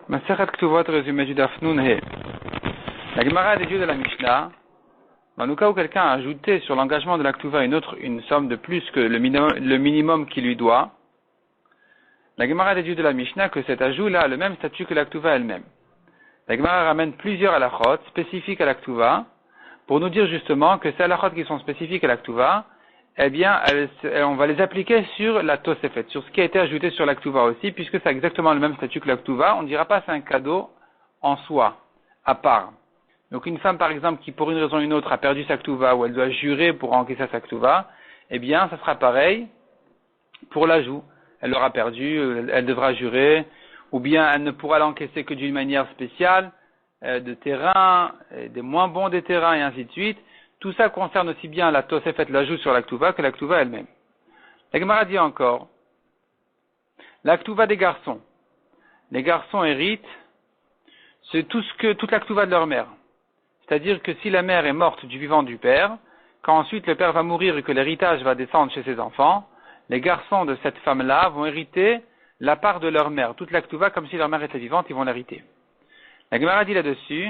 Masechet Ktuvot, résumé du Daf Nun He. La Gemara des dieux de la Mishnah, dans le cas où quelqu'un a ajouté sur l'engagement de la Ktuva une somme de plus que le minimum qu'il lui doit, la Gemara des dieux de la Mishnah que cet ajout-là a le même statut que la Ktuva elle-même. La Gemara ramène plusieurs halachot spécifiques à la Ktuva pour nous dire justement que ces halachot qui sont spécifiques à la Ktuva, eh bien, on va les appliquer sur la Tosefet, sur ce qui a été ajouté sur la Ktuva aussi, puisque c'est exactement le même statut que la Ktuva. On ne dira pas c'est un cadeau en soi, à part. Donc une femme, par exemple, qui pour une raison ou une autre a perdu sa Ktuva, ou elle doit jurer pour encaisser sa Ktuva, eh bien, ça sera pareil pour l'ajout. Elle l'aura perdu, elle devra jurer, ou bien elle ne pourra l'encaisser que d'une manière spéciale, de terrain, des moins bons des terrains, et ainsi de suite. Tout ça concerne aussi bien la Tosefet, l'ajout sur la Ktuva, que la Ktuva elle-même. La Gemara dit encore, la Ktuva des garçons. Les garçons héritent, c'est toute la Ktuva de leur mère. C'est-à-dire que si la mère est morte du vivant du père, quand ensuite le père va mourir et que l'héritage va descendre chez ses enfants, les garçons de cette femme-là vont hériter la part de leur mère. Toute la Ktuva, comme si leur mère était vivante, ils vont l'hériter. La Gemara dit là-dessus,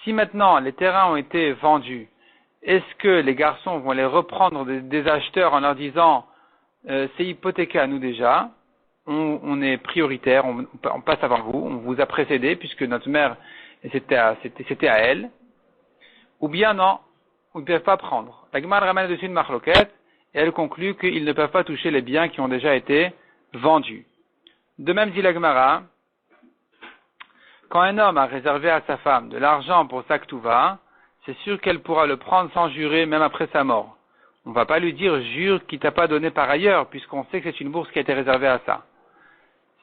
si maintenant les terrains ont été vendus, est-ce que les garçons vont les reprendre des acheteurs en leur disant c'est hypothéqué à nous déjà, on est prioritaire, on passe avant vous, on vous a précédé puisque notre mère c'était à elle, ou bien non, ils ne peuvent pas prendre. La Gemara ramène dessus une marloquette et elle conclut qu'ils ne peuvent pas toucher les biens qui ont déjà été vendus. De même dit la Gemara, quand un homme a réservé à sa femme de l'argent pour sa Ktuva, c'est sûr qu'elle pourra le prendre sans jurer même après sa mort. On ne va pas lui dire jure qu'il t'a pas donné par ailleurs, puisqu'on sait que c'est une bourse qui a été réservée à ça.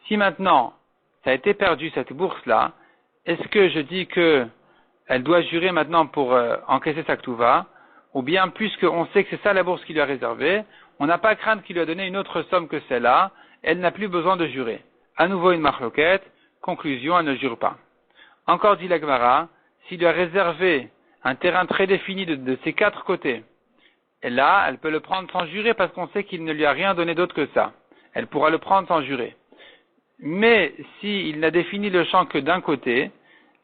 Si maintenant ça a été perdu cette bourse-là, est-ce que je dis que elle doit jurer maintenant pour encaisser sa Ktuva, ou bien puisqu'on sait que c'est ça la bourse qui lui a réservée, on n'a pas à craindre qu'il lui a donné une autre somme que celle-là, elle n'a plus besoin de jurer. À nouveau une marloquette. Conclusion, elle ne jure pas. Encore dit la Gemara, s'il lui a réservé un terrain très défini de ses quatre côtés, et là, elle peut le prendre sans jurer parce qu'on sait qu'il ne lui a rien donné d'autre que ça. Elle pourra le prendre sans jurer. Mais s'il n'a défini le champ que d'un côté,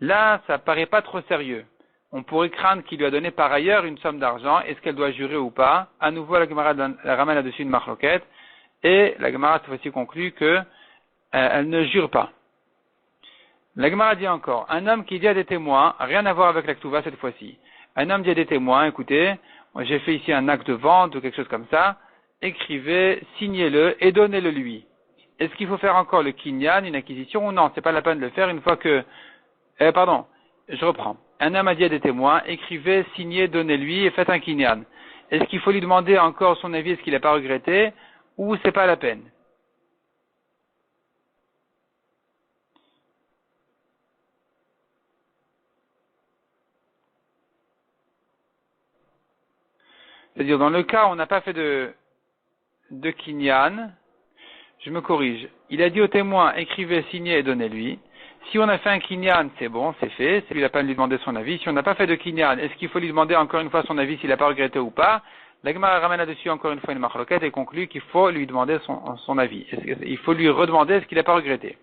là, ça paraît pas trop sérieux. On pourrait craindre qu'il lui a donné par ailleurs une somme d'argent. Est-ce qu'elle doit jurer ou pas? À nouveau, la Gemara ramène là-dessus une marloquette. Et la Gemara, cette fois-ci, conclut que elle ne jure pas. La Gemara dit encore, un homme qui dit à des témoins, rien à voir avec la Ktuva cette fois-ci. Un homme dit à des témoins, écoutez, j'ai fait ici un acte de vente ou quelque chose comme ça, écrivez, signez-le et donnez-le lui. Est-ce qu'il faut faire encore le kinyan, une acquisition ou non? C'est pas la peine de le faire une fois que, je reprends. Un homme a dit à des témoins, écrivez, signez, donnez-lui et faites un kinyan. Est-ce qu'il faut lui demander encore son avis, est-ce qu'il n'a pas regretté, ou c'est pas la peine? C'est-à-dire, dans le cas où on n'a pas fait de kinyan, je me corrige. Il a dit au témoin, écrivez, signez et donnez-lui. Si on a fait un kinyan, c'est bon, c'est fait, c'est lui la peine de lui demander son avis. Si on n'a pas fait de kinyan, est-ce qu'il faut lui demander encore une fois son avis s'il n'a pas regretté ou pas? La Gemara ramène là-dessus encore une fois une marloquette et conclut qu'il faut lui demander son avis. Il faut lui redemander ce qu'il n'a pas regretté.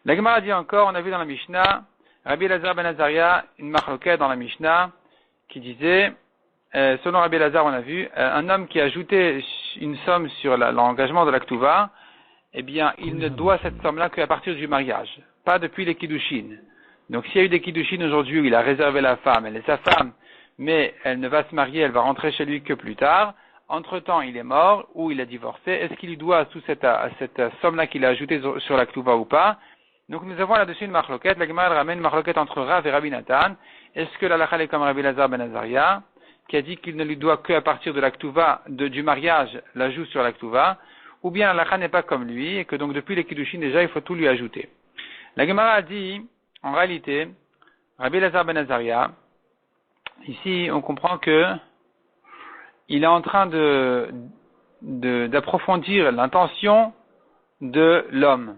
La Gemara dit encore, on a vu dans la Mishnah, Rabbi Elazar ben Azaria, une marloquette dans la Mishnah, qui disait, selon Rabbi Elazar, on a vu, un homme qui a ajouté une somme sur l'engagement de la Ktuva, eh bien, il ne doit cette somme-là qu'à partir du mariage, pas depuis les Kiddushin. Donc, s'il y a eu des Kiddushin aujourd'hui où il a réservé la femme, elle est sa femme, mais elle ne va se marier, elle va rentrer chez lui que plus tard, entre-temps, il est mort ou il a divorcé, est-ce qu'il lui doit sous cette somme-là qu'il a ajoutée sur la Ktuva ou pas? Donc, nous avons là-dessus une marloquette. La Gemara ramène une marloquette entre Rav et Rabbi Nathan. Est-ce que la halakha est comme Rabbi Elazar ben Azaria, qui a dit qu'il ne lui doit qu'à partir de la Ktuva, du mariage, l'ajout sur la Ktuva, ou bien la halakha n'est pas comme lui, et que donc depuis les Kiddushin déjà, il faut tout lui ajouter. La Gemara a dit, en réalité, Rabbi Elazar ben Azaria, ici, on comprend que il est en train d'approfondir l'intention de l'homme.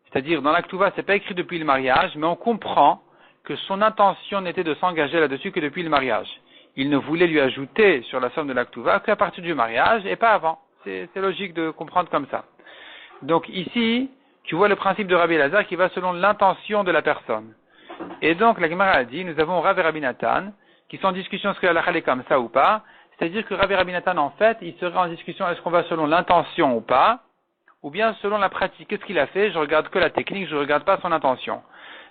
C'est-à-dire, dans la Ktuva, c'est pas écrit depuis le mariage, mais on comprend que son intention n'était de s'engager là-dessus que depuis le mariage. Il ne voulait lui ajouter sur la somme de la Ktuva qu'à partir du mariage et pas avant. C'est logique de comprendre comme ça. Donc ici, tu vois le principe de Rabbi Elazar qui va selon l'intention de la personne. Et donc, la Gemara a dit, nous avons Rav et Rabbi Nathan, qui sont en discussion est-ce que la halakha est comme ça ou pas. C'est-à-dire que Rav et Rabbi Nathan, en fait, ils seraient en discussion est-ce qu'on va selon l'intention ou pas, ou bien selon la pratique. Qu'est-ce qu'il a fait? Je regarde que la technique, je ne regarde pas son intention.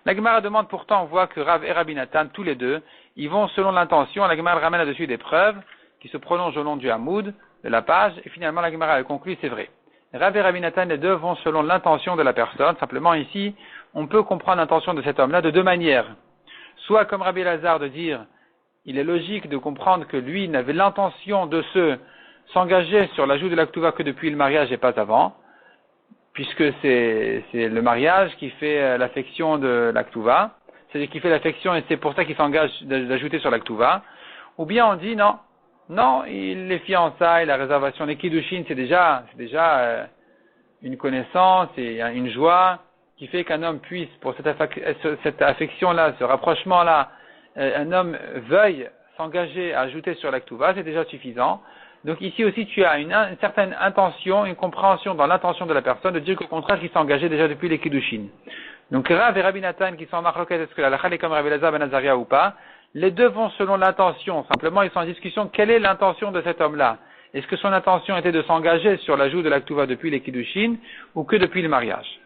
La Gemara demande pourtant, on voit que Rav et Rabbi Nathan, tous les deux, ils vont selon l'intention. La Gemara ramène là-dessus des preuves qui se prolongent au long du Hamoud, de la page, et finalement la Gemara conclut, c'est vrai. Rav et Rabbi Nathan, les deux vont selon l'intention de la personne. Simplement ici, on peut comprendre l'intention de cet homme-là de deux manières. Soit comme Rabbi Elazar de dire, il est logique de comprendre que lui n'avait l'intention de s'engager sur l'ajout de la Ktuva que depuis le mariage et pas avant, puisque c'est le mariage qui fait l'affection de la Ktuva, c'est-à-dire qui fait l'affection et c'est pour ça qu'il s'engage d'ajouter sur la Ktuva. Ou bien on dit non, il est fiançailles, la réservation, les Kiddushin, c'est déjà une connaissance et une joie qui fait qu'un homme puisse, pour cette affection-là, ce rapprochement-là, un homme veuille s'engager à ajouter sur la Ktuva, c'est déjà suffisant. Donc ici aussi, tu as une certaine intention, une compréhension dans l'intention de la personne de dire qu'au contraire, qu'il s'est engagé déjà depuis les Kiddushin. Donc Rav et Rabbi Nathan qui sont en marloquette, est-ce que la halakha est comme Rabbi Elazar ben Azaria ou pas? Les deux vont selon l'intention. Simplement, ils sont en discussion. Quelle est l'intention de cet homme-là? Est-ce que son intention était de s'engager sur l'ajout de la Ktuva depuis les Kiddushin ou que depuis le mariage?